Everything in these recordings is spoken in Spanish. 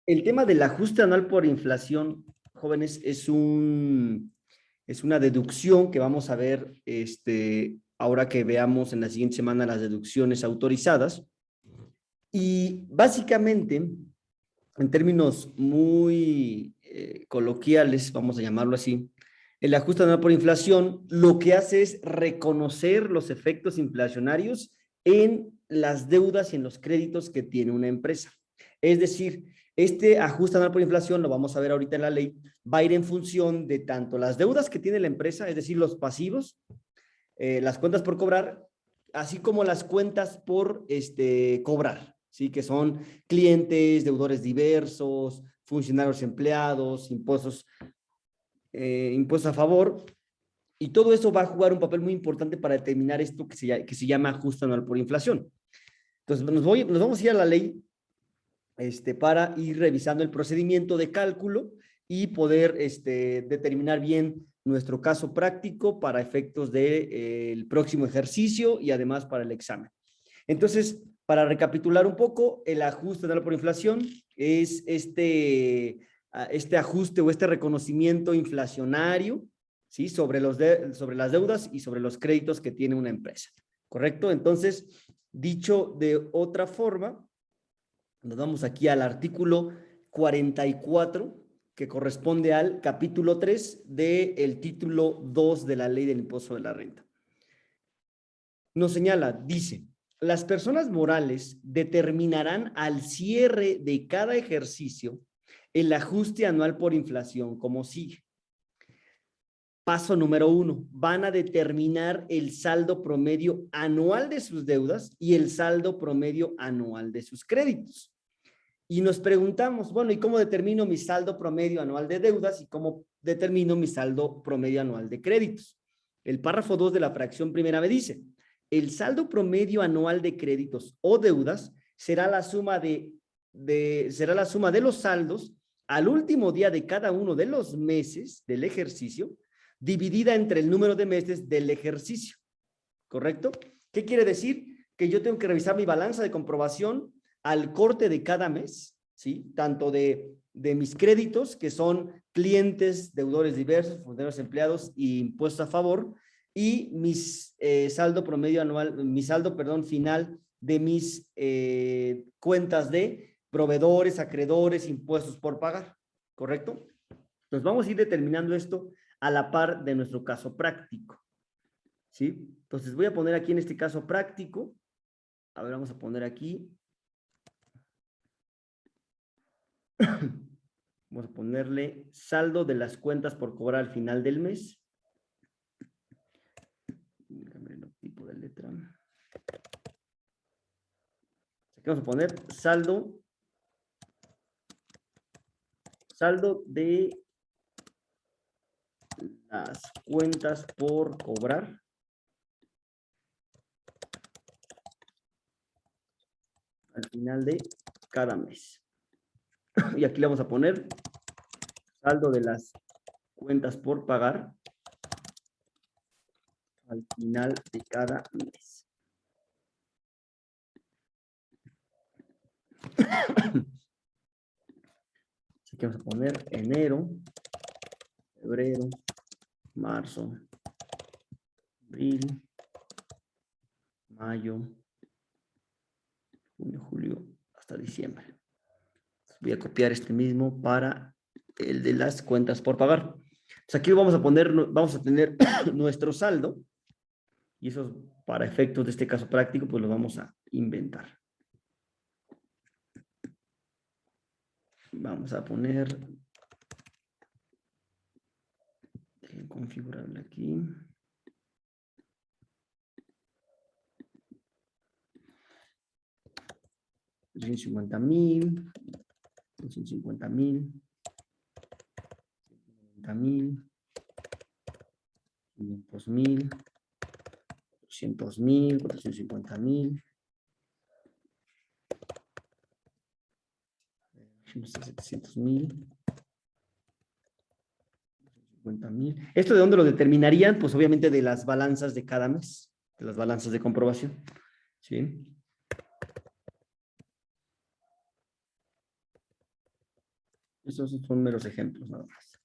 El tema del ajuste anual por inflación, jóvenes, es una deducción que vamos a ver ahora que veamos en la siguiente semana las deducciones autorizadas. Y básicamente, en términos muy coloquiales, vamos a llamarlo así, el ajuste anual por inflación lo que hace es reconocer los efectos inflacionarios en las deudas y en los créditos que tiene una empresa. Es decir, este ajuste anual por inflación, lo vamos a ver ahorita en la ley, va a ir en función de tanto las deudas que tiene la empresa, es decir, los pasivos, las cuentas por cobrar, así como las cuentas por cobrar, ¿sí? Que son clientes, deudores diversos, funcionarios empleados, impuestos a favor, y todo eso va a jugar un papel muy importante para determinar esto que se llama ajuste anual por inflación. Entonces, nos vamos a ir a la ley para ir revisando el procedimiento de cálculo y poder determinar bien nuestro caso práctico para efectos del próximo ejercicio y además para el examen. Entonces, para recapitular un poco, el ajuste anual por inflación es este ajuste o este reconocimiento inflacionario, ¿sí? Sobre las deudas y sobre los créditos que tiene una empresa, ¿correcto? Entonces, dicho de otra forma, nos vamos aquí al artículo 44, que corresponde al capítulo 3 del título 2 de la Ley del Impuesto de la Renta. Nos señala, dice, las personas morales determinarán al cierre de cada ejercicio el ajuste anual por inflación como sigue. Paso número 1, van a determinar el saldo promedio anual de sus deudas y el saldo promedio anual de sus créditos. Y nos preguntamos, bueno, ¿y cómo determino mi saldo promedio anual de deudas y cómo determino mi saldo promedio anual de créditos? El párrafo 2 de la fracción primera me dice, el saldo promedio anual de créditos o deudas será la suma de los saldos al último día de cada uno de los meses del ejercicio, dividida entre el número de meses del ejercicio. ¿Correcto? ¿Qué quiere decir? Que yo tengo que revisar mi balanza de comprobación al corte de cada mes, ¿sí? Tanto de mis créditos, que son clientes, deudores diversos, funcionarios empleados y impuestos a favor, y mis saldo promedio anual, mi saldo, perdón, final de mis cuentas de proveedores, acreedores, impuestos por pagar, ¿correcto? Entonces vamos a ir determinando esto a la par de nuestro caso práctico, ¿sí? Entonces voy a poner aquí en este caso práctico, a ver, vamos a poner aquí, vamos a ponerle saldo de las cuentas por cobrar al final del mes. Déjame el tipo de letra. Aquí vamos a poner saldo de las cuentas por cobrar al final de cada mes. Y aquí le vamos a poner saldo de las cuentas por pagar al final de cada mes. Así que vamos a poner enero, febrero, marzo, abril, mayo, junio, julio, hasta diciembre. Voy a copiar este mismo para el de las cuentas por pagar. Entonces aquí vamos a tener nuestro saldo, y eso para efectos de este caso práctico, pues lo vamos a inventar. Vamos a poner, configurable aquí. $250,000, 250,000, 50,000, 500,000, 400,000, 450,000, 700,000, 50,000. ¿Esto de dónde lo determinarían? Pues obviamente de las balanzas de cada mes, de las balanzas de comprobación, ¿sí? Esos son meros ejemplos, nada más.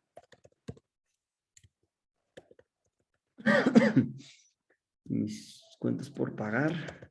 Mis cuentas por pagar.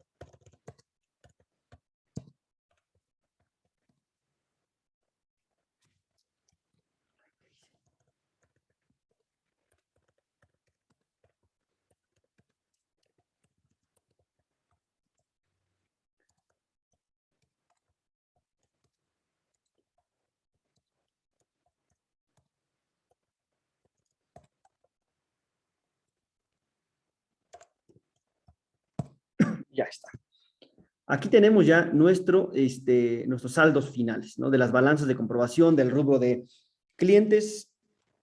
Ya está. Aquí tenemos ya nuestros saldos finales, ¿no? De las balanzas de comprobación, del rubro de clientes,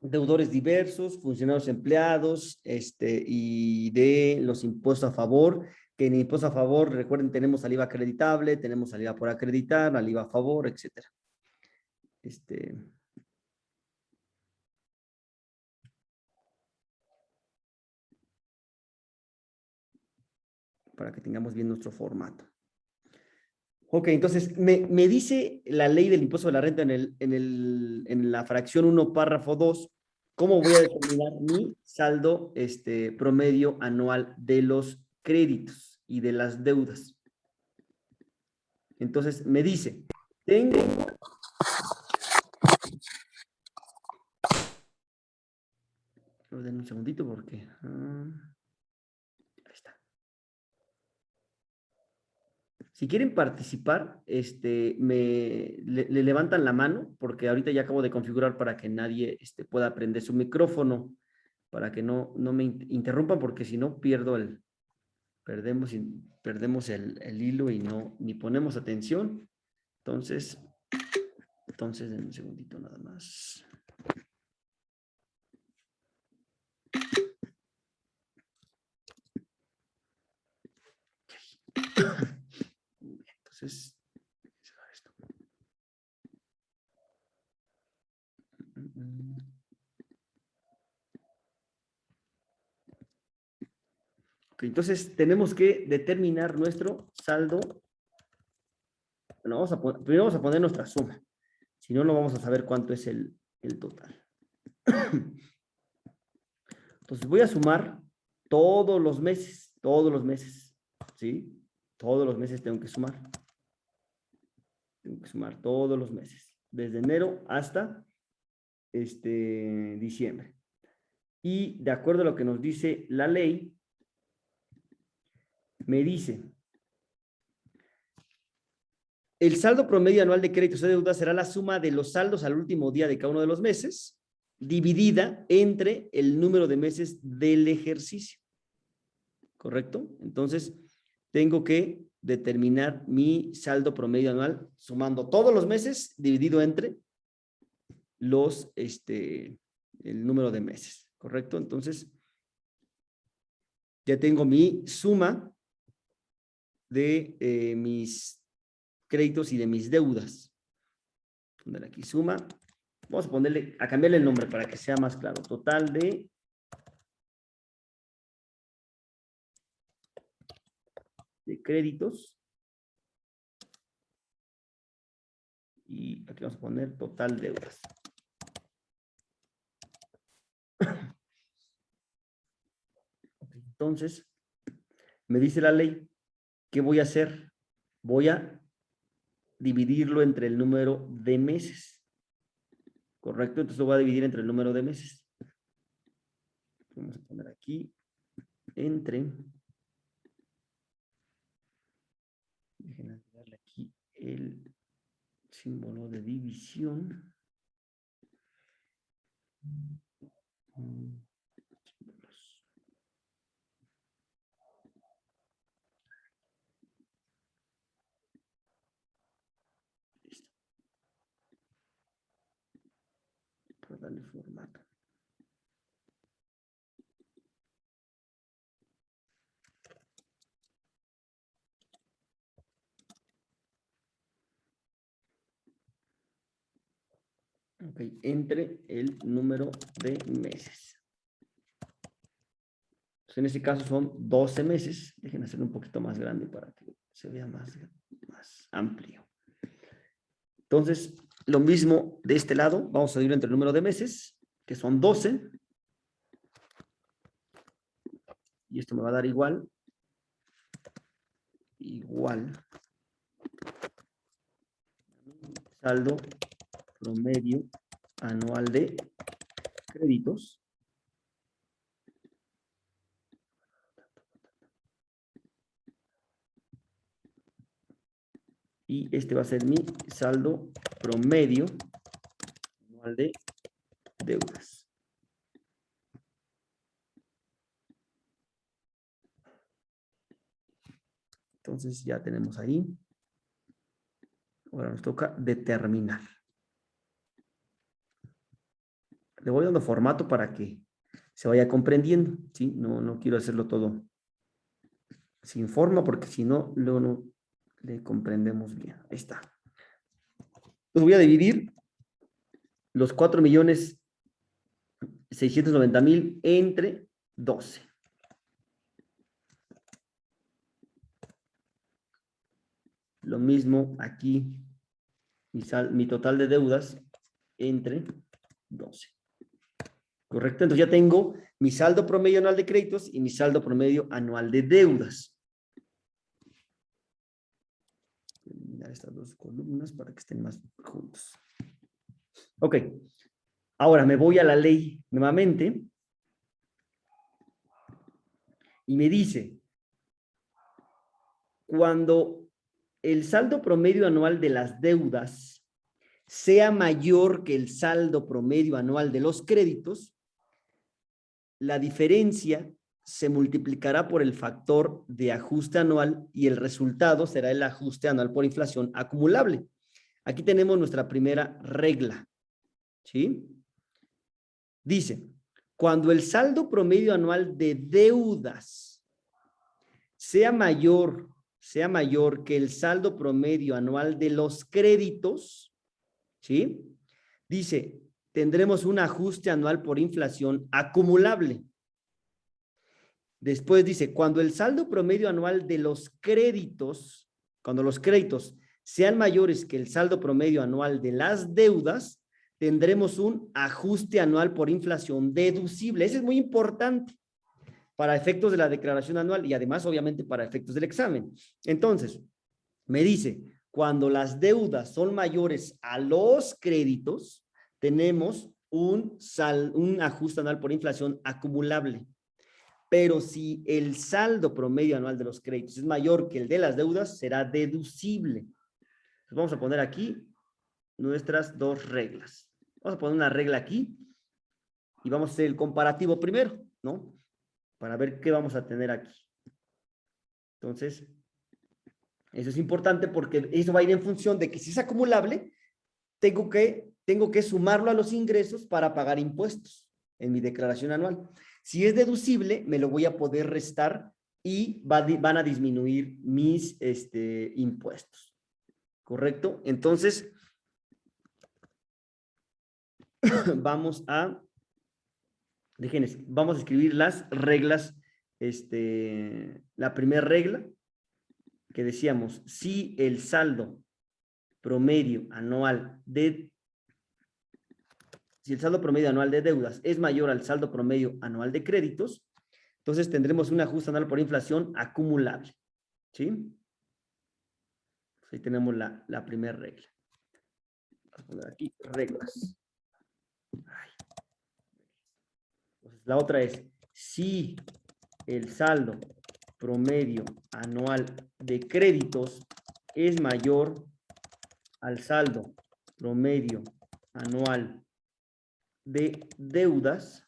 deudores diversos, funcionarios empleados, y de los impuestos a favor, que en impuestos a favor, recuerden, tenemos al IVA acreditable, tenemos al IVA por acreditar, al IVA a favor, etcétera. Para que tengamos bien nuestro formato. Ok, entonces me dice la ley del impuesto de la renta en la fracción 1, párrafo 2, cómo voy a determinar mi saldo promedio anual de los créditos y de las deudas. Entonces me dice, tengo... Den un segundito porque... ahí está. Si quieren participar, le levantan la mano, porque ahorita ya acabo de configurar para que nadie pueda prender su micrófono, para que no me interrumpan, porque si no perdemos el hilo y ni ponemos atención. Entonces, den un segundito nada más. Entonces, esto. Okay, entonces tenemos que determinar nuestro saldo. Bueno, primero vamos a poner nuestra suma. Si no, no vamos a saber cuánto es el total. Entonces voy a sumar todos los meses, ¿sí? Todos los meses tengo que sumar. Tengo que sumar todos los meses, desde enero hasta diciembre. Y de acuerdo a lo que nos dice la ley, me dice, el saldo promedio anual de créditos y deudas será la suma de los saldos al último día de cada uno de los meses, dividida entre el número de meses del ejercicio. ¿Correcto? Entonces, tengo que determinar mi saldo promedio anual sumando todos los meses dividido entre el número de meses. ¿Correcto? Entonces, ya tengo mi suma de mis créditos y de mis deudas. Poner aquí suma. Vamos a cambiarle el nombre para que sea más claro. Total de créditos. Y aquí vamos a poner total deudas. Entonces, me dice la ley, ¿qué voy a hacer? Voy a dividirlo entre el número de meses. ¿Correcto? Entonces lo voy a dividir entre el número de meses. Vamos a poner aquí entre... Déjenme darle aquí el símbolo de división. Listo. Para darle formato. Ok, entre el número de meses. Entonces, en este caso son 12 meses. Dejen hacerlo un poquito más grande para que se vea más amplio. Entonces, Lo mismo de este lado, vamos a dividir entre el número de meses, que son 12. Y esto me va a dar igual. Saldo promedio anual de créditos. Y este va a ser mi saldo promedio anual de deudas. Entonces ya tenemos ahí. Ahora nos toca determinar. Le voy dando formato para que se vaya comprendiendo, ¿sí? No quiero hacerlo todo sin forma, porque si no, luego no le comprendemos bien. Ahí está. Entonces voy a dividir los 4.690.000 entre 12. Lo mismo aquí, mi total de deudas entre 12. ¿Correcto? Entonces ya tengo mi saldo promedio anual de créditos y mi saldo promedio anual de deudas. Voy a eliminar estas dos columnas para que estén más juntos. Ok. Ahora me voy a la ley nuevamente y me dice, cuando el saldo promedio anual de las deudas sea mayor que el saldo promedio anual de los créditos, la diferencia se multiplicará por el factor de ajuste anual y el resultado será el ajuste anual por inflación acumulable. Aquí tenemos nuestra primera regla, ¿sí? Dice, cuando el saldo promedio anual de deudas sea mayor que el saldo promedio anual de los créditos, ¿sí? Dice, tendremos un ajuste anual por inflación acumulable. Después dice, cuando el saldo promedio anual de los créditos, cuando los créditos sean mayores que el saldo promedio anual de las deudas, tendremos un ajuste anual por inflación deducible. Eso es muy importante para efectos de la declaración anual y además, obviamente, para efectos del examen. Entonces, me dice, cuando las deudas son mayores a los créditos, tenemos un ajuste anual por inflación acumulable. Pero si el saldo promedio anual de los créditos es mayor que el de las deudas, será deducible. Entonces vamos a poner aquí nuestras dos reglas. Vamos a poner una regla aquí y vamos a hacer el comparativo primero, ¿no? Para ver qué vamos a tener aquí. Entonces, eso es importante porque eso va a ir en función de que si es acumulable, tengo que sumarlo a los ingresos para pagar impuestos en mi declaración anual. Si es deducible, me lo voy a poder restar y van a disminuir mis impuestos. ¿Correcto? Entonces, vamos a escribir las reglas. La primera regla que decíamos, si el saldo promedio anual de deudas es mayor al saldo promedio anual de créditos, entonces tendremos un ajuste anual por inflación acumulable. ¿Sí? Ahí tenemos la primera regla. Vamos a poner aquí reglas. Entonces, la otra es, si el saldo promedio anual de créditos es mayor al saldo promedio anual de deudas,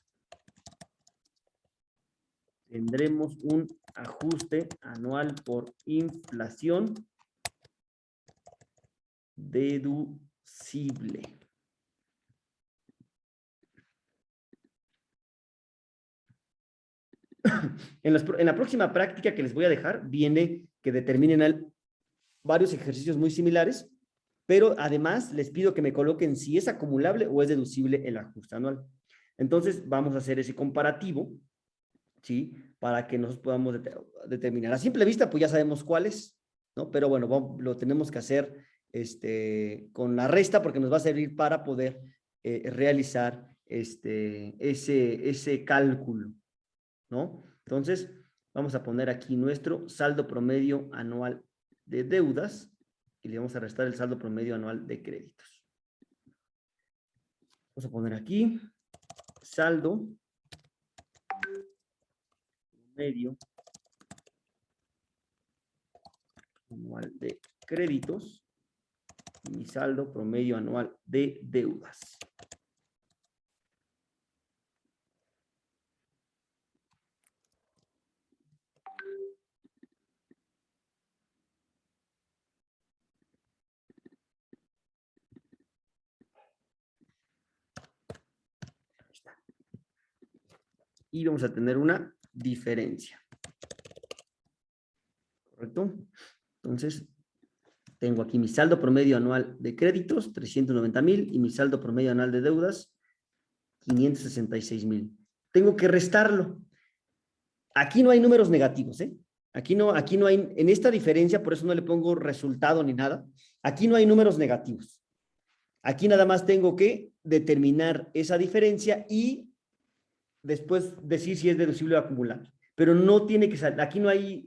tendremos un ajuste anual por inflación deducible. En la próxima práctica que les voy a dejar, viene que determinen varios ejercicios muy similares, pero además les pido que me coloquen si es acumulable o es deducible el ajuste anual. Entonces, vamos a hacer ese comparativo, ¿sí? Para que nos podamos determinar. A simple vista, pues ya sabemos cuál es, ¿no? Pero bueno, lo tenemos que hacer con la resta porque nos va a servir para poder realizar ese cálculo, ¿no? Entonces, vamos a poner aquí nuestro saldo promedio anual de deudas y le vamos a restar el saldo promedio anual de créditos. Vamos a poner aquí saldo promedio anual de créditos y mi saldo promedio anual de deudas. Y vamos a tener una diferencia. ¿Correcto? Entonces, tengo aquí mi saldo promedio anual de créditos, 390,000, y mi saldo promedio anual de deudas, 566,000. Tengo que restarlo. Aquí no hay números negativos, ¿eh? Aquí no hay, en esta diferencia, por eso no le pongo resultado ni nada, aquí no hay números negativos. Aquí nada más tengo que determinar esa diferencia y después decir si es deducible o acumulable. Pero no tiene que ser, aquí no hay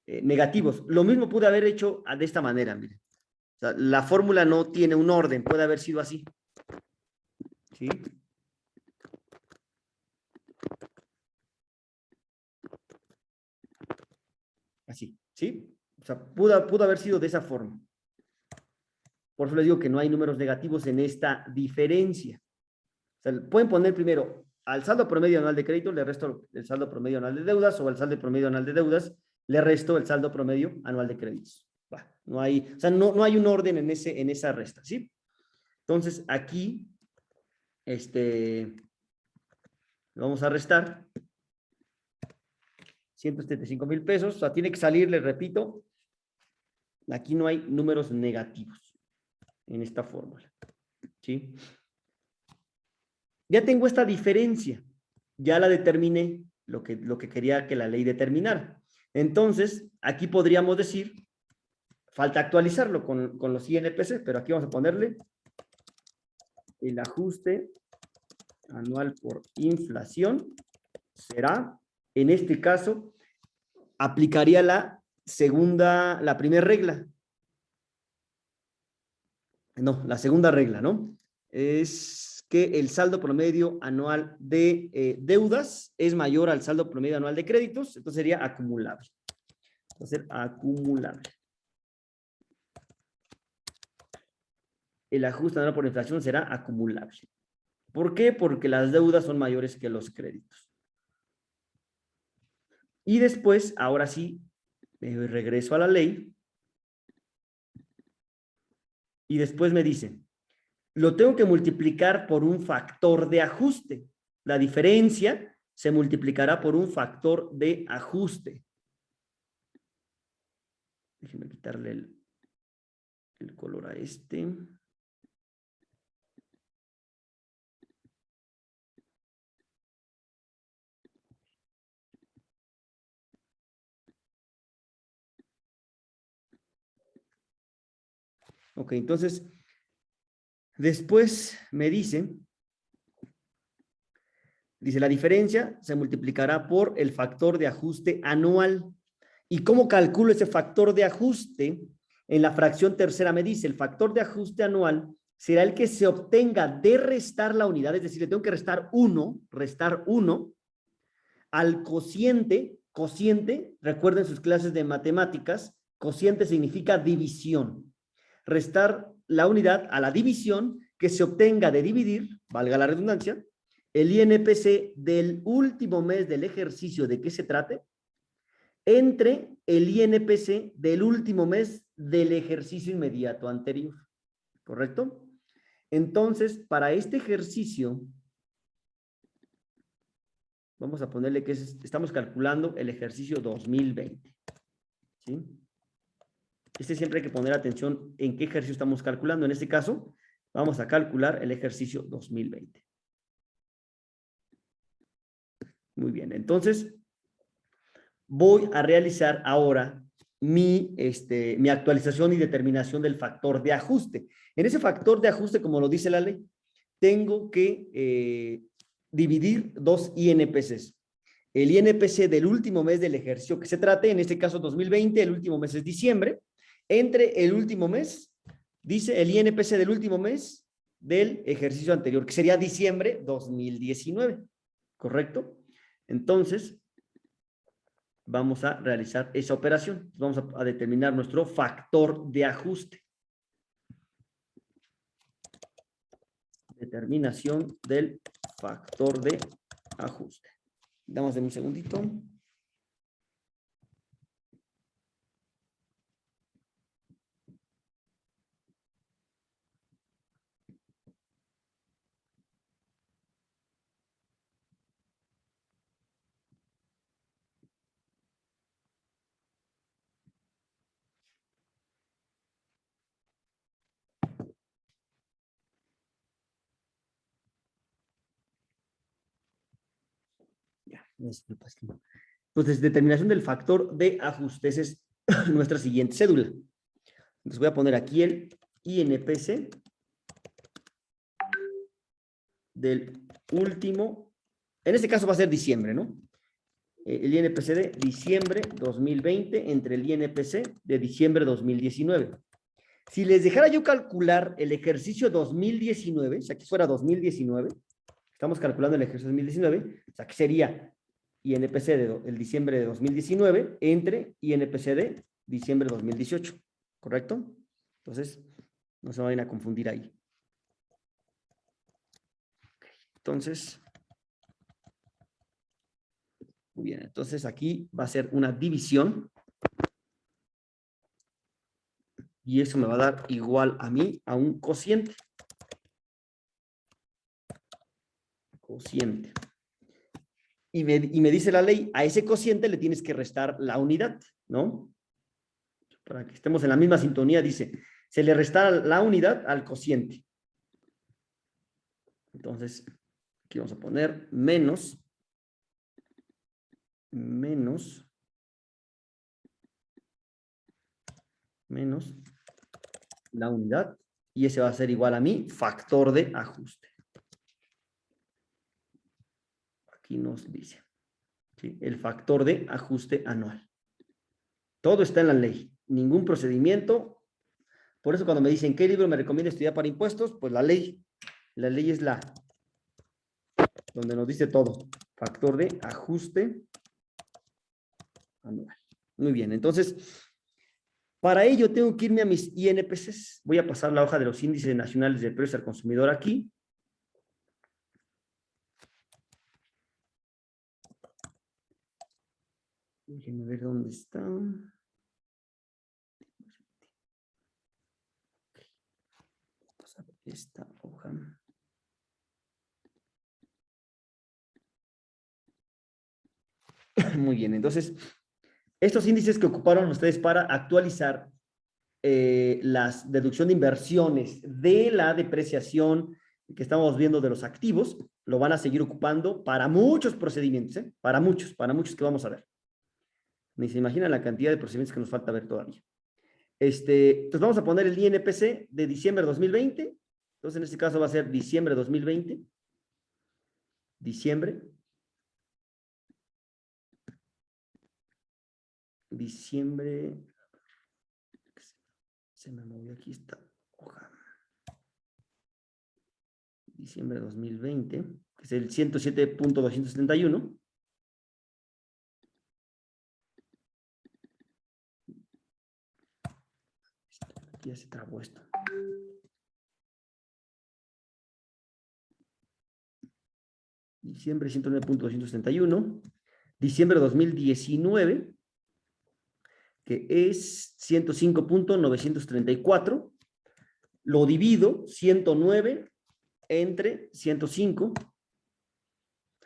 negativos. Lo mismo pude haber hecho de esta manera, miren. O sea, la fórmula no tiene un orden, puede haber sido así. ¿Sí? Así, ¿sí? O sea, pudo haber sido de esa forma. Por eso les digo que no hay números negativos en esta diferencia. O sea, pueden poner primero al saldo promedio anual de crédito, le resto el saldo promedio anual de deudas, o al saldo promedio anual de deudas, le resto el saldo promedio anual de créditos. No hay, o sea, no hay un orden en esa resta, ¿sí? Entonces, aquí, vamos a restar 175,000 pesos, o sea, tiene que salir, les repito, aquí no hay números negativos en esta fórmula, ¿sí? Ya tengo esta diferencia, ya la determiné, lo que quería que la ley determinara. Entonces, aquí podríamos decir, falta actualizarlo con los INPC, pero aquí vamos a ponerle el ajuste anual por inflación será, en este caso, aplicaría la primera regla. No, la segunda regla, ¿no? Es que el saldo promedio anual de deudas es mayor al saldo promedio anual de créditos, entonces sería acumulable. Va a ser acumulable. El ajuste anual por inflación será acumulable. ¿Por qué? Porque las deudas son mayores que los créditos. Y después, ahora sí, regreso a la ley. Y después me dice, lo tengo que multiplicar por un factor de ajuste. La diferencia se multiplicará por un factor de ajuste. Déjenme quitarle el color a este. Ok, entonces, después me dice, la diferencia se multiplicará por el factor de ajuste anual. ¿Y cómo calculo ese factor de ajuste? En la fracción tercera me dice, el factor de ajuste anual será el que se obtenga de restar la unidad, es decir, le tengo que restar 1 al cociente. Cociente, recuerden sus clases de matemáticas, cociente significa división. Restar la unidad a la división que se obtenga de dividir, valga la redundancia, el INPC del último mes del ejercicio de que se trate, entre el INPC del último mes del ejercicio inmediato anterior. ¿Correcto? Entonces, para este ejercicio, vamos a ponerle que estamos calculando el ejercicio 2020. ¿Sí? Siempre hay que poner atención en qué ejercicio estamos calculando. En este caso, vamos a calcular el ejercicio 2020. Muy bien, entonces voy a realizar ahora mi actualización y determinación del factor de ajuste. En ese factor de ajuste, como lo dice la ley, tengo que dividir dos INPCs. El INPC del último mes del ejercicio que se trate, en este caso 2020, el último mes es diciembre, entre el último mes, dice el INPC del último mes del ejercicio anterior, que sería diciembre 2019, ¿correcto? Entonces, vamos a realizar esa operación. Vamos a determinar nuestro factor de ajuste. Determinación del factor de ajuste. Damos un segundito. Disculpas. Entonces, determinación del factor de ajuste. Esa es nuestra siguiente cédula. Entonces, voy a poner aquí el INPC del último, en este caso va a ser diciembre, ¿no? El INPC de diciembre 2020 entre el INPC de diciembre 2019. Si les dejara yo calcular el ejercicio 2019, o sea, que fuera 2019, estamos calculando el ejercicio 2019, o sea, que sería INPC el diciembre de 2019 entre INPC de diciembre de 2018, ¿correcto? Entonces, no se vayan a confundir ahí. Entonces, muy bien, entonces aquí va a ser una división y eso me va a dar igual a mí a un cociente. Cociente. Y me dice la ley, a ese cociente le tienes que restar la unidad, ¿no? Para que estemos en la misma sintonía, dice, se le restará la unidad al cociente. Entonces, aquí vamos a poner menos la unidad, y ese va a ser igual a mi factor de ajuste. Aquí nos dice, ¿sí? El factor de ajuste anual. Todo está en la ley, ningún procedimiento. Por eso cuando me dicen, ¿qué libro me recomienda estudiar para impuestos? Pues la ley es donde nos dice todo. Factor de ajuste anual. Muy bien, entonces, para ello tengo que irme a mis INPCs. Voy a pasar la hoja de los índices nacionales de precios al consumidor aquí. Déjenme ver dónde está. Pasar esta hoja. Muy bien, entonces, estos índices que ocuparon ustedes para actualizar la deducción de inversiones de la depreciación que estamos viendo de los activos, lo van a seguir ocupando para muchos procedimientos, ¿eh? Para muchos que vamos a ver. Ni se imaginan la cantidad de procedimientos que nos falta ver todavía. Entonces vamos a poner el INPC de diciembre de 2020. Entonces en este caso va a ser diciembre de 2020. Diciembre. Se me movió aquí esta hoja. Diciembre de 2020, que es el 107.271. Aquí ya se trabó esto. Diciembre 109.271. Diciembre de 2019, que es 105.934. Lo divido 109 entre 105.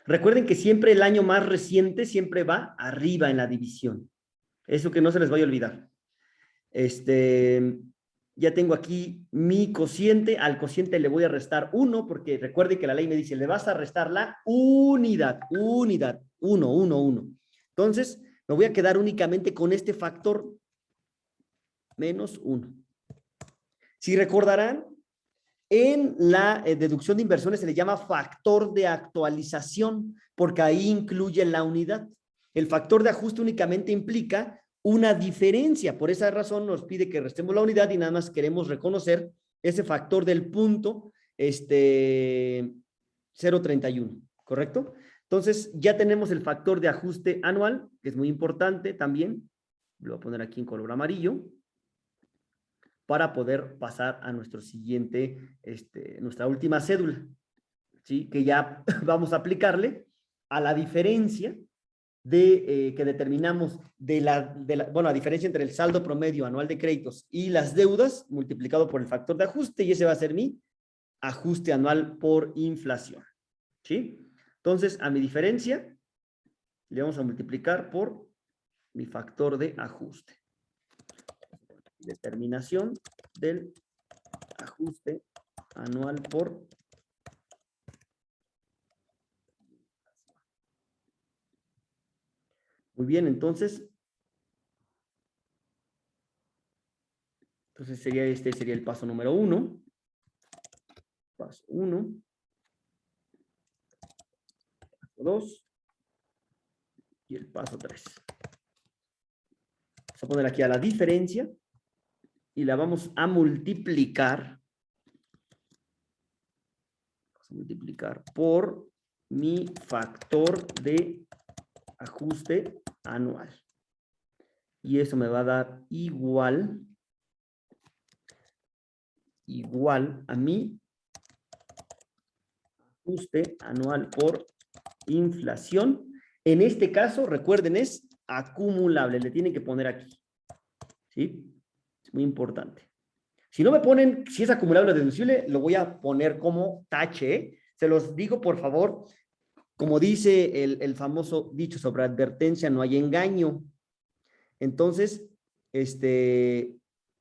Recuerden que siempre el año más reciente siempre va arriba en la división. Eso que no se les vaya a olvidar. Ya tengo aquí mi cociente. Al cociente le voy a restar 1, porque recuerden que la ley me dice, le vas a restar la unidad. 1. Entonces, me voy a quedar únicamente con este factor menos 1. Si recordarán, en la deducción de inversiones se le llama factor de actualización, porque ahí incluye la unidad. El factor de ajuste únicamente implica una diferencia. Por esa razón nos pide que restemos la unidad y nada más queremos reconocer ese factor del punto 0.31, ¿correcto? Entonces, ya tenemos el factor de ajuste anual, que es muy importante también. Lo voy a poner aquí en color amarillo, para poder pasar a nuestro siguiente, nuestra última cédula, ¿sí? Que ya vamos a aplicarle a la diferencia que determinamos bueno, la diferencia entre el saldo promedio anual de créditos y las deudas multiplicado por el factor de ajuste, y ese va a ser mi ajuste anual por inflación, ¿sí? Entonces, a mi diferencia le vamos a multiplicar por mi factor de ajuste. Determinación del ajuste anual por muy bien, entonces sería sería el paso número 1. Paso 1. Paso 2. Y el paso 3. Vamos a poner aquí a la diferencia y la vamos a multiplicar. Vamos a multiplicar por mi factor de ajuste anual. Y eso me va a dar igual a mi ajuste anual por inflación. En este caso, recuerden, es acumulable. Le tienen que poner aquí. ¿Sí? Es muy importante. Si no me ponen, si es acumulable o deducible, lo voy a poner como tache, ¿eh? Se los digo, por favor. Como dice el famoso dicho sobre advertencia, no hay engaño. Entonces,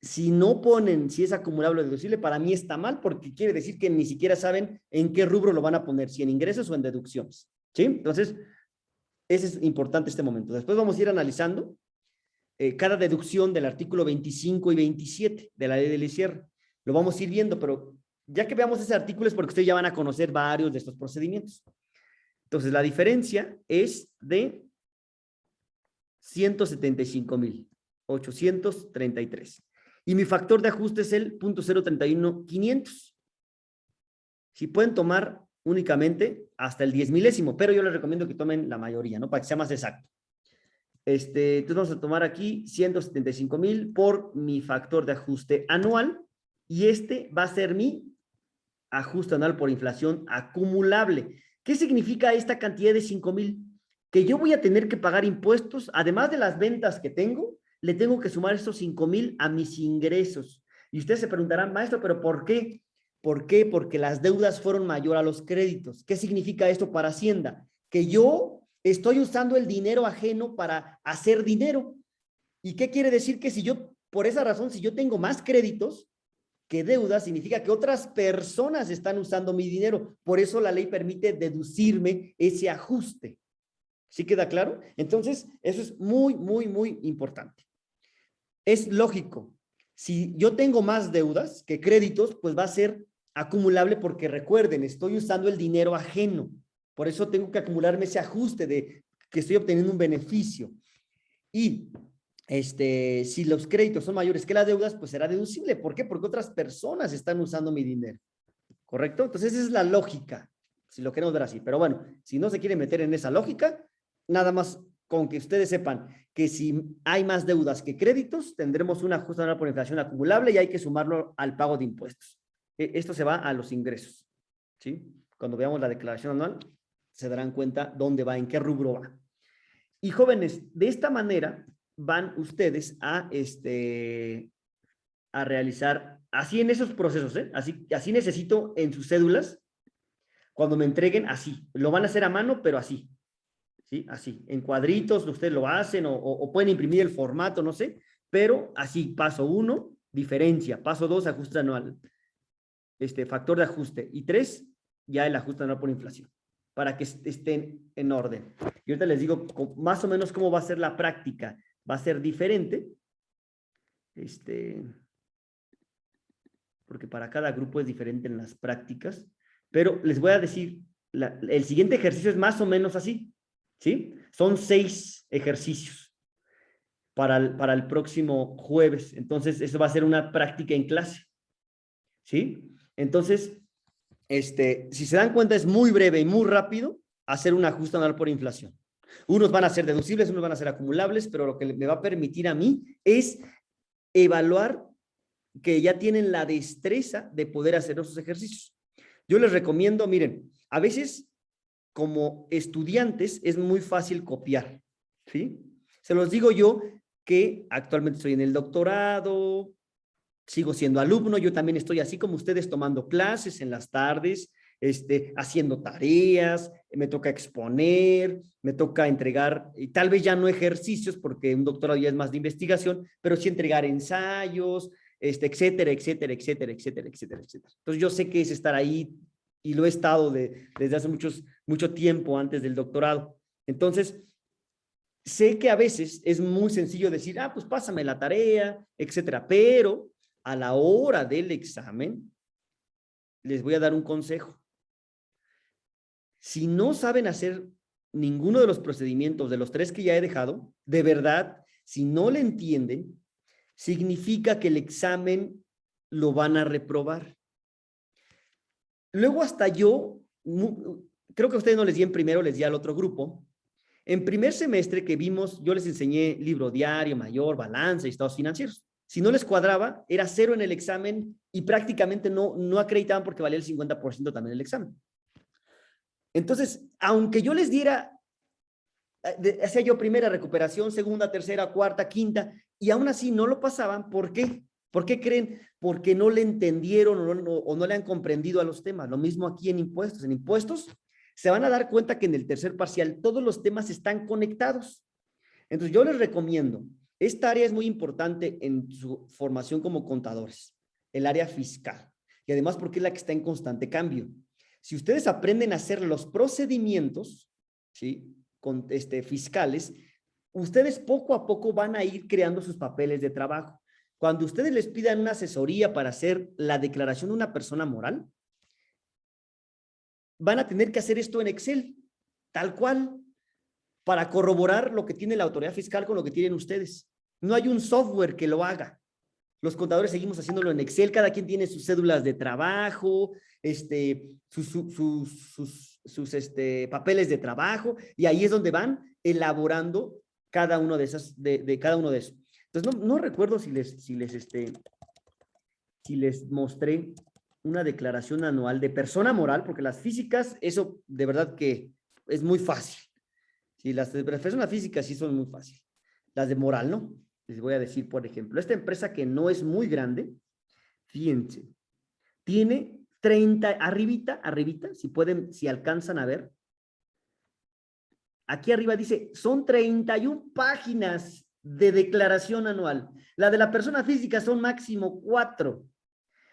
si no ponen si es acumulable o deducible, para mí está mal, porque quiere decir que ni siquiera saben en qué rubro lo van a poner, si en ingresos o en deducciones. ¿Sí? Entonces, ese es importante este momento. Después vamos a ir analizando cada deducción del artículo 25 y 27 de la ley del ICR. Lo vamos a ir viendo, pero ya que veamos ese artículo es porque ustedes ya van a conocer varios de estos procedimientos. Entonces, la diferencia es de 175,833. Y mi factor de ajuste es el 0.031500. Si pueden tomar únicamente hasta el 10 milésimo, pero yo les recomiendo que tomen la mayoría, ¿no? Para que sea más exacto. Entonces vamos a tomar aquí 175,000 por mi factor de ajuste anual, y va a ser mi ajuste anual por inflación acumulable. ¿Qué significa esta cantidad de 5,000? Que yo voy a tener que pagar impuestos, además de las ventas que tengo, le tengo que sumar estos 5,000 a mis ingresos. Y ustedes se preguntarán, maestro, ¿pero por qué? ¿Por qué? Porque las deudas fueron mayor a los créditos. ¿Qué significa esto para Hacienda? Que yo estoy usando el dinero ajeno para hacer dinero. ¿Y qué quiere decir? Que por esa razón, si yo tengo más créditos que deudas, significa que otras personas están usando mi dinero. Por eso la ley permite deducirme ese ajuste. ¿Sí queda claro? Entonces, eso es muy, muy, muy importante. Es lógico. Si yo tengo más deudas que créditos, pues va a ser acumulable, porque recuerden, estoy usando el dinero ajeno. Por eso tengo que acumularme ese ajuste de que estoy obteniendo un beneficio. Y si los créditos son mayores que las deudas, pues será deducible. ¿Por qué? Porque otras personas están usando mi dinero. ¿Correcto? Entonces esa es la lógica, si lo queremos ver así. Pero bueno, si no se quiere meter en esa lógica, nada más con que ustedes sepan que si hay más deudas que créditos, tendremos un ajuste anual por inflación acumulable y hay que sumarlo al pago de impuestos. Esto se va a los ingresos, ¿sí? Cuando veamos la declaración anual, se darán cuenta dónde va, en qué rubro va. Y jóvenes, de esta manera van ustedes a realizar, así en esos procesos, así necesito en sus cédulas, cuando me entreguen, así, lo van a hacer a mano, pero así, ¿sí? Así, en cuadritos, ustedes lo hacen, o pueden imprimir el formato, no sé, pero así, paso 1, diferencia, paso 2, ajuste anual, factor de ajuste, y 3, ya el ajuste anual por inflación, para que estén en orden. Y ahorita les digo más o menos cómo va a ser la práctica. Va a ser diferente, porque para cada grupo es diferente en las prácticas, pero les voy a decir, el siguiente ejercicio es más o menos así, ¿sí? Son 6 ejercicios para el próximo jueves, entonces eso va a ser una práctica en clase, ¿sí? Entonces, si se dan cuenta, es muy breve y muy rápido hacer un ajuste anual por inflación. Unos van a ser deducibles, unos van a ser acumulables, pero lo que me va a permitir a mí es evaluar que ya tienen la destreza de poder hacer esos ejercicios. Yo les recomiendo, miren, a veces como estudiantes es muy fácil copiar, ¿sí? Se los digo yo que actualmente estoy en el doctorado, sigo siendo alumno, yo también estoy así como ustedes tomando clases en las tardes, haciendo tareas, me toca exponer, me toca entregar, y tal vez ya no ejercicios, porque un doctorado ya es más de investigación, pero sí entregar ensayos, etcétera, etcétera, etcétera, etcétera, etcétera, etcétera. Entonces yo sé que es estar ahí y lo he estado desde hace mucho tiempo antes del doctorado. Entonces, sé que a veces es muy sencillo decir, pues pásame la tarea, etcétera, pero a la hora del examen, les voy a dar un consejo. Si no saben hacer ninguno de los procedimientos de los 3 que ya he dejado, de verdad, si no le entienden, significa que el examen lo van a reprobar. Luego hasta yo, creo que a ustedes no les di en primero, les di al otro grupo. En primer semestre que vimos, yo les enseñé libro diario, mayor, balance y estados financieros. Si no les cuadraba, era 0 en el examen y prácticamente no acreditaban porque valía el 50% también el examen. Entonces, aunque yo les diera, hacía yo primera recuperación, segunda, tercera, cuarta, quinta, y aún así no lo pasaban, ¿por qué? ¿Por qué creen? Porque no le entendieron o no le han comprendido a los temas. Lo mismo aquí en impuestos. En impuestos se van a dar cuenta que en el tercer parcial todos los temas están conectados. Entonces yo les recomiendo, esta área es muy importante en su formación como contadores, el área fiscal, y además porque es la que está en constante cambio. Si ustedes aprenden a hacer los procedimientos, ¿sí? Fiscales, ustedes poco a poco van a ir creando sus papeles de trabajo. Cuando ustedes les pidan una asesoría para hacer la declaración de una persona moral, van a tener que hacer esto en Excel, tal cual, para corroborar lo que tiene la autoridad fiscal con lo que tienen ustedes. No hay un software que lo haga. Los contadores seguimos haciéndolo en Excel, cada quien tiene sus cédulas de trabajo, sus papeles de trabajo, y ahí es donde van elaborando cada uno de esas, de cada uno de esos. Entonces, no recuerdo si les mostré una declaración anual de persona moral, porque las físicas, eso de verdad que es muy fácil. Sí, las de persona física sí son muy fáciles. Las de moral, ¿no? Les voy a decir, por ejemplo, esta empresa que no es muy grande, fíjense, tiene 30, arribita, si alcanzan a ver, aquí arriba dice, son 31 páginas de declaración anual. La de la persona física son máximo 4.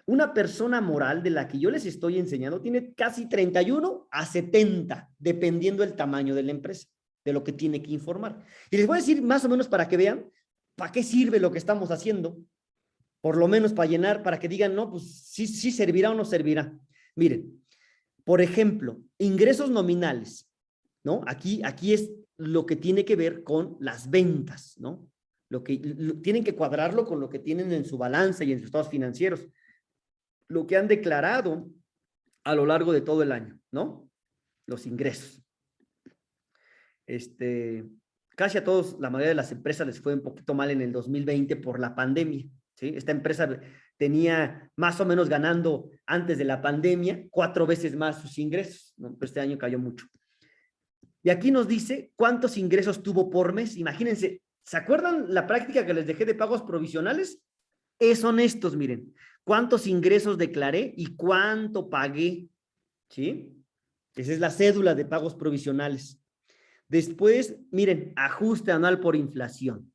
Una persona moral de la que yo les estoy enseñando tiene casi 31 a 70, dependiendo del tamaño de la empresa, de lo que tiene que informar. Y les voy a decir más o menos para que vean para qué sirve lo que estamos haciendo, por lo menos para llenar, para que digan, no, pues sí servirá o no servirá. Miren, por ejemplo, ingresos nominales, ¿no? Aquí es lo que tiene que ver con las ventas, ¿no? Tienen que cuadrarlo con lo que tienen en su balanza y en sus estados financieros, lo que han declarado a lo largo de todo el año, ¿no? Los ingresos. Casi a todos, la mayoría de las empresas les fue un poquito mal en el 2020 por la pandemia, ¿sí? Esta empresa tenía más o menos ganando antes de la pandemia 4 veces más sus ingresos, ¿no? Pero este año cayó mucho. Y aquí nos dice cuántos ingresos tuvo por mes. Imagínense, ¿se acuerdan la práctica que les dejé de pagos provisionales? Son estos, miren. ¿Cuántos ingresos declaré y cuánto pagué? ¿Sí? Esa es la cédula de pagos provisionales. Después, miren, ajuste anual por inflación.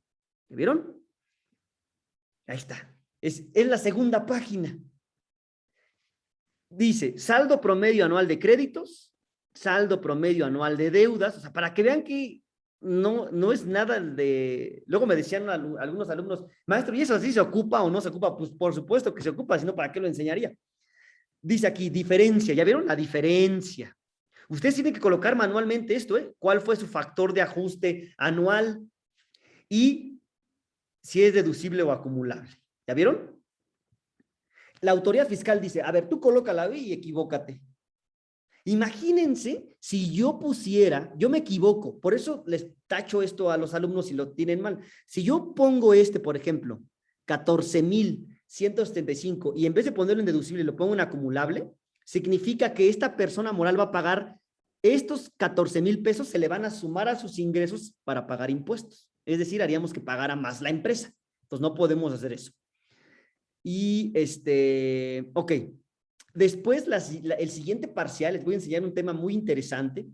¿Me vieron? Ahí está. Es la segunda página. Dice, saldo promedio anual de créditos, saldo promedio anual de deudas, o sea, para que vean que no es nada de... Luego me decían algunos alumnos, maestro, ¿y eso sí se ocupa o no se ocupa? Pues por supuesto que se ocupa, si no, ¿para qué lo enseñaría? Dice aquí, diferencia, ¿ya vieron la diferencia? Ustedes tienen que colocar manualmente esto, ¿eh? ¿Cuál fue su factor de ajuste anual? Y si es deducible o acumulable. ¿Ya vieron? La autoridad fiscal dice, a ver, tú colócala y equivócate. Imagínense si yo pusiera, yo me equivoco, por eso les tacho esto a los alumnos si lo tienen mal. Si yo pongo por ejemplo, 14,175 y en vez de ponerlo en deducible lo pongo en acumulable, significa que esta persona moral va a pagar estos 14,000 pesos, se le van a sumar a sus ingresos para pagar impuestos. Es decir, haríamos que pagara más la empresa. Entonces no podemos hacer eso. Y ok. Después, el siguiente parcial, les voy a enseñar un tema muy interesante,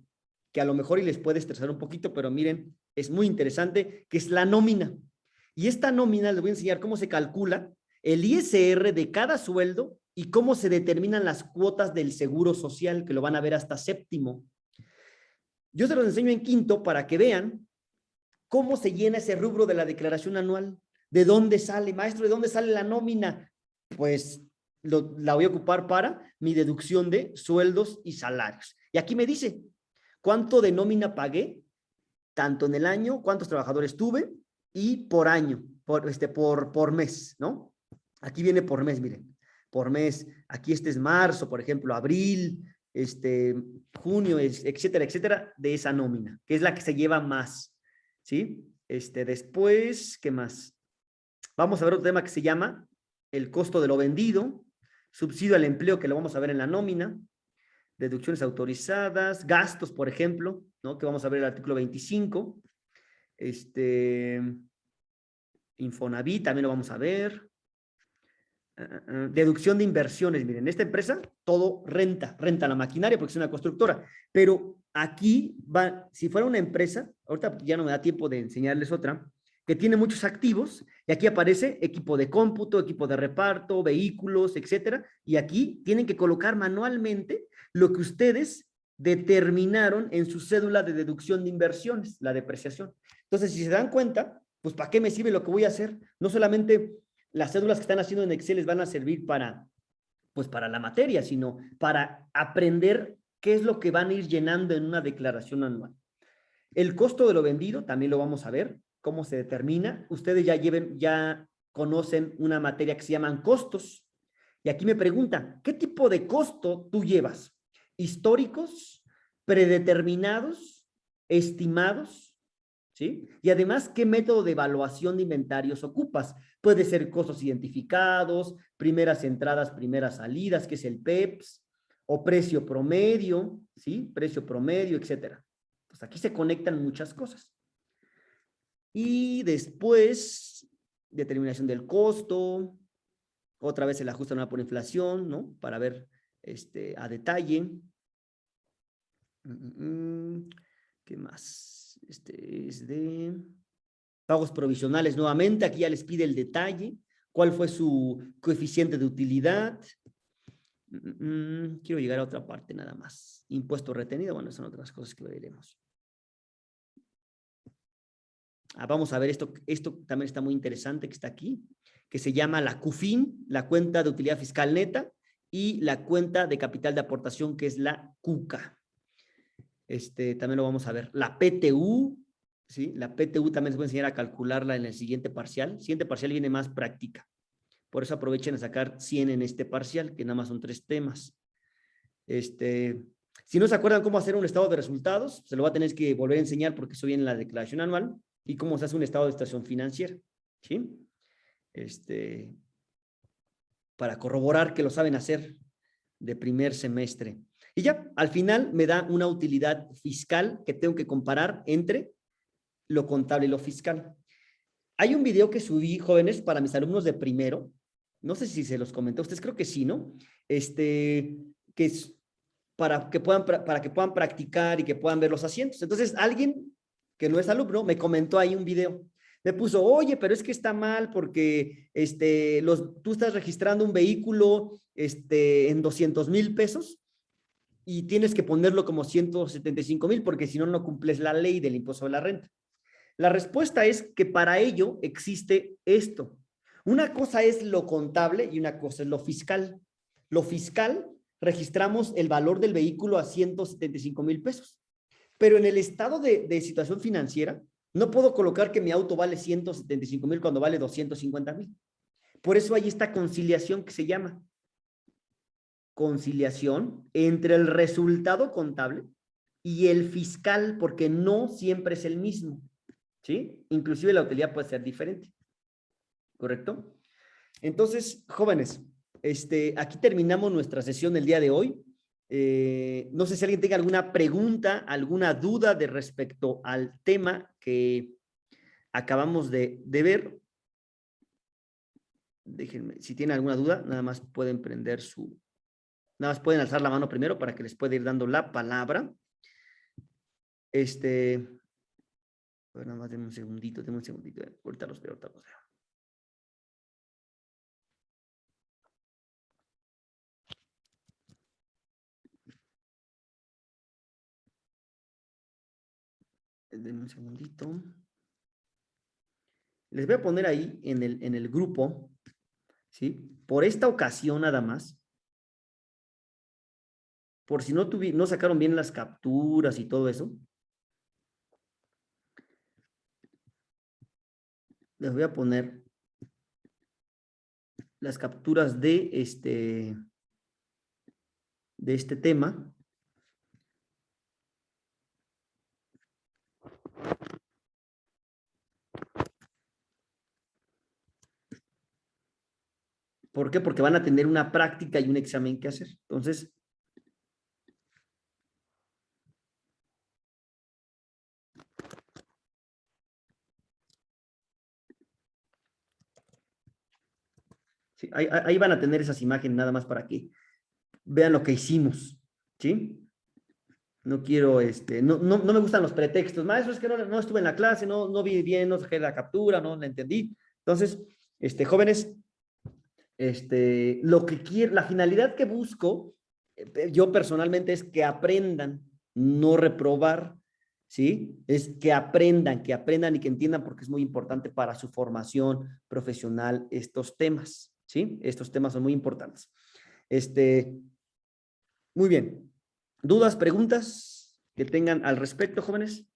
que a lo mejor y les puede estresar un poquito, pero miren, es muy interesante, que es la nómina. Y esta nómina les voy a enseñar cómo se calcula el ISR de cada sueldo y cómo se determinan las cuotas del seguro social, que lo van a ver hasta séptimo. Yo se los enseño en quinto para que vean cómo se llena ese rubro de la declaración anual. ¿De dónde sale, maestro? ¿De dónde sale la nómina? Pues la voy a ocupar para mi deducción de sueldos y salarios. Y aquí me dice, ¿cuánto de nómina pagué? Tanto en el año, cuántos trabajadores tuve y por año, por mes, ¿no? Aquí viene por mes, miren, por mes. Aquí es marzo, por ejemplo, abril, junio, etcétera, etcétera, de esa nómina, que es la que se lleva más, ¿sí? Después, ¿qué más? Vamos a ver otro tema que se llama el costo de lo vendido, subsidio al empleo, que lo vamos a ver en la nómina, deducciones autorizadas, gastos, por ejemplo, ¿no? Que vamos a ver el artículo 25, Infonavit, también lo vamos a ver, deducción de inversiones, miren, esta empresa todo renta la maquinaria porque es una constructora, pero aquí va, si fuera una empresa, ahorita ya no me da tiempo de enseñarles otra, que tiene muchos activos, y aquí aparece equipo de cómputo, equipo de reparto, vehículos, etcétera, y aquí tienen que colocar manualmente lo que ustedes determinaron en su cédula de deducción de inversiones, la depreciación. Entonces, si se dan cuenta, pues ¿para qué me sirve lo que voy a hacer? No solamente las cédulas que están haciendo en Excel les van a servir pues para la materia, sino para aprender qué es lo que van a ir llenando en una declaración anual. El costo de lo vendido también lo vamos a ver, cómo se determina. Ustedes ya conocen una materia que se llaman costos. Y aquí me preguntan, ¿qué tipo de costo tú llevas? ¿Históricos, predeterminados, estimados? ¿Sí? Y además, ¿qué método de evaluación de inventarios ocupas? Puede ser costos identificados, primeras entradas, primeras salidas, que es el PEPS, o precio promedio, ¿sí? Precio promedio, etcétera. Pues aquí se conectan muchas cosas. Y después, determinación del costo, otra vez el ajuste anual por inflación, ¿no? Para ver a detalle. ¿Qué más? Es de pagos provisionales nuevamente. Aquí ya les pide el detalle. ¿Cuál fue su coeficiente de utilidad? Quiero llegar a otra parte nada más. Impuesto retenido. Bueno, son otras cosas que veremos. Vamos a ver esto también está muy interesante que está aquí, que se llama la CUFIN, la cuenta de utilidad fiscal neta, y la cuenta de capital de aportación, que es la CUCA. También lo vamos a ver. La PTU, ¿sí? La PTU también se puede enseñar a calcularla en el siguiente parcial. El siguiente parcial viene más práctica. Por eso aprovechen a sacar 100 en este parcial, que nada más son 3 temas. Si no se acuerdan cómo hacer un estado de resultados, se lo va a tener que volver a enseñar porque eso viene en la declaración anual, y cómo se hace un estado de situación financiera, ¿sí? Para corroborar que lo saben hacer de primer semestre. Y ya, al final me da una utilidad fiscal que tengo que comparar entre lo contable y lo fiscal. Hay un video que subí, jóvenes, para mis alumnos de primero, no sé si se los comenté, ustedes creo que sí, ¿no? Que es para que puedan practicar y que puedan ver los asientos. Entonces, alguien que no es alumno me comentó ahí un video. Me puso, oye, pero es que está mal porque tú estás registrando un vehículo en 200,000 pesos y tienes que ponerlo como 175,000 porque si no, no cumples la ley del impuesto sobre la renta. La respuesta es que para ello existe esto. Una cosa es lo contable y una cosa es lo fiscal. Lo fiscal, registramos el valor del vehículo a 175,000 pesos. Pero en el estado de situación financiera, no puedo colocar que mi auto vale 175,000 cuando vale 250,000. Por eso hay esta conciliación que se llama conciliación entre el resultado contable y el fiscal, porque no siempre es el mismo, ¿sí? Inclusive la utilidad puede ser diferente, ¿correcto? Entonces, jóvenes, aquí terminamos nuestra sesión del día de hoy. No sé si alguien tenga alguna pregunta, alguna duda de respecto al tema que acabamos de ver. Déjenme, si tienen alguna duda, nada más pueden nada más pueden alzar la mano primero para que les pueda ir dando la palabra. A ver, nada más denme un segundito, ahorita los veo. Denme un segundito. Les voy a poner ahí en el grupo, ¿sí? Por esta ocasión nada más, por si no sacaron bien las capturas y todo eso, les voy a poner las capturas de este tema. ¿Por qué? Porque van a tener una práctica y un examen que hacer. Entonces, sí, ahí van a tener esas imágenes nada más para que vean lo que hicimos, ¿sí? No quiero, no me gustan los pretextos. Maestro, es que no estuve en la clase, no vi bien, no saqué la captura, no la entendí. Entonces, jóvenes, lo que quiero, la finalidad que busco, yo personalmente es que aprendan, no reprobar, ¿sí? Es que aprendan y que entiendan porque es muy importante para su formación profesional estos temas, ¿sí? Estos temas son muy importantes. Muy bien. ¿Dudas, preguntas que tengan al respecto, jóvenes?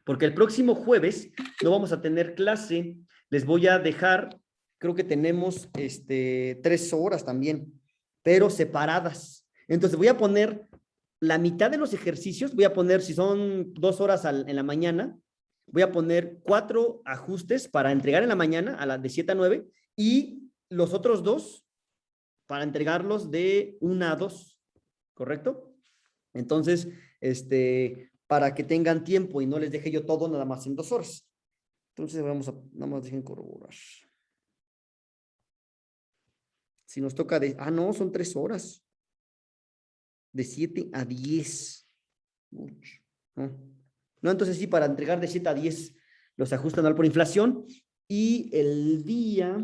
Porque el próximo jueves no vamos a tener clase. Les voy a dejar, creo que tenemos 3 horas también, pero separadas. Entonces voy a poner la mitad de los ejercicios, voy a poner, si son 2 horas en la mañana, voy a poner 4 ajustes para entregar en la mañana, a las de 7 a 9, y los otros 2 para entregarlos de 1 a 2, ¿correcto? Entonces, para que tengan tiempo y no les deje yo todo nada más en 2 horas. Entonces, nada más dejen corroborar. Si nos toca no, son 3 horas. De 7 a 10. No. No, entonces sí, para entregar de 7 a 10 los ajustan anual por inflación. Y el día,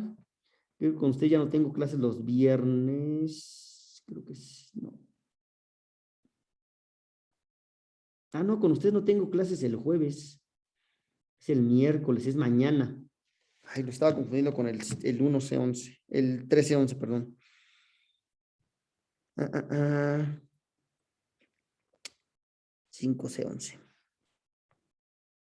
creo que con usted ya no tengo clases los viernes. Creo que sí, no. No, con usted no tengo clases el jueves. Es el miércoles, es mañana. Ay, lo estaba confundiendo con el 1C11, el 13-11, perdón. 5C11.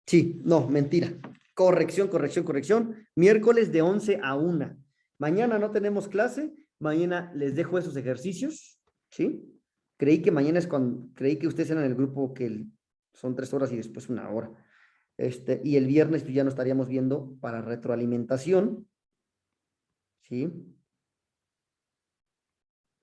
Sí, no, mentira. Corrección. Miércoles de 11 a 1. Mañana no tenemos clase. Mañana les dejo esos ejercicios. ¿Sí? Creí que ustedes eran el grupo que son 3 horas y después 1 hora. Y el viernes pues, ya nos estaríamos viendo para retroalimentación. ¿Sí?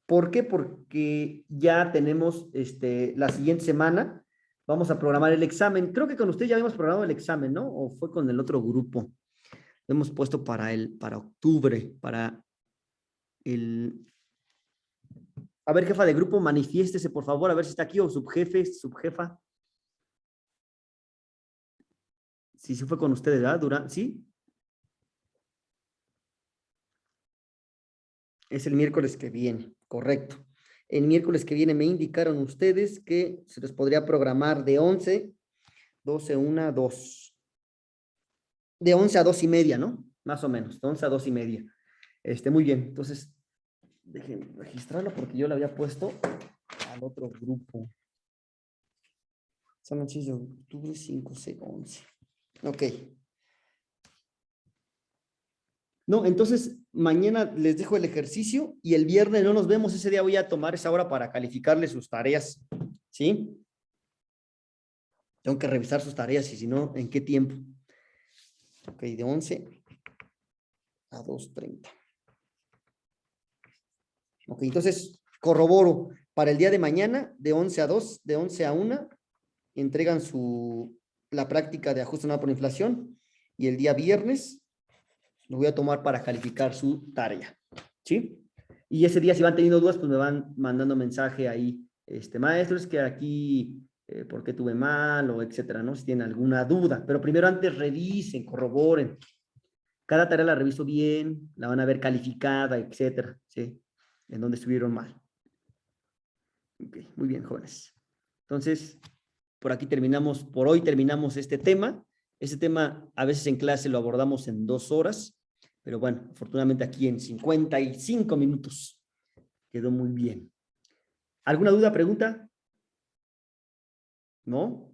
¿Por qué? Porque ya tenemos la siguiente semana, vamos a programar el examen. Creo que con usted ya habíamos programado el examen, ¿no? ¿O fue con el otro grupo? Lo hemos puesto para octubre, para el... A ver, jefa de grupo, manifiéstese, por favor, a ver si está aquí, o subjefe, subjefa. Sí, sí fue con ustedes, ¿verdad? ¿Sí? Es el miércoles que viene, correcto. El miércoles que viene me indicaron ustedes que se les podría programar de 11, 12, 1, 2. De 11 a 2 y media, ¿no? Más o menos, de 11 a 2 y media. Muy bien, entonces, déjenme registrarlo porque yo lo había puesto al otro grupo. San Francisco de octubre, 5, 6, 11. Ok. No, entonces mañana les dejo el ejercicio y el viernes no nos vemos. Ese día voy a tomar esa hora para calificarles sus tareas. ¿Sí? Tengo que revisar sus tareas y si no, ¿en qué tiempo? Ok, de 11 a 2:30. Ok, entonces corroboro para el día de mañana, de 11 a 2, de 11 a 1, entregan la práctica de ajuste anual por inflación y el día viernes lo voy a tomar para calificar su tarea. ¿Sí? Y ese día, si van teniendo dudas, pues me van mandando mensaje ahí, maestro, es que aquí, ¿por qué tuve mal? O etcétera, ¿no? Si tienen alguna duda. Pero primero antes revisen, corroboren. Cada tarea la reviso bien, la van a ver calificada, etcétera, ¿sí? En donde estuvieron mal. Ok, muy bien, jóvenes. Entonces, por hoy terminamos este tema. Este tema a veces en clase lo abordamos en 2 horas, pero bueno, afortunadamente aquí en 55 minutos. Quedó muy bien. ¿Alguna duda, pregunta? ¿No?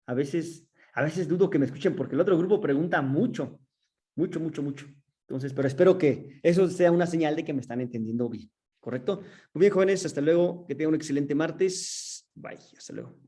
A veces dudo que me escuchen porque el otro grupo pregunta mucho, mucho, mucho, mucho. Entonces, pero espero que eso sea una señal de que me están entendiendo bien. ¿Correcto? Muy bien, jóvenes, hasta luego. Que tengan un excelente martes. Bye, hasta luego.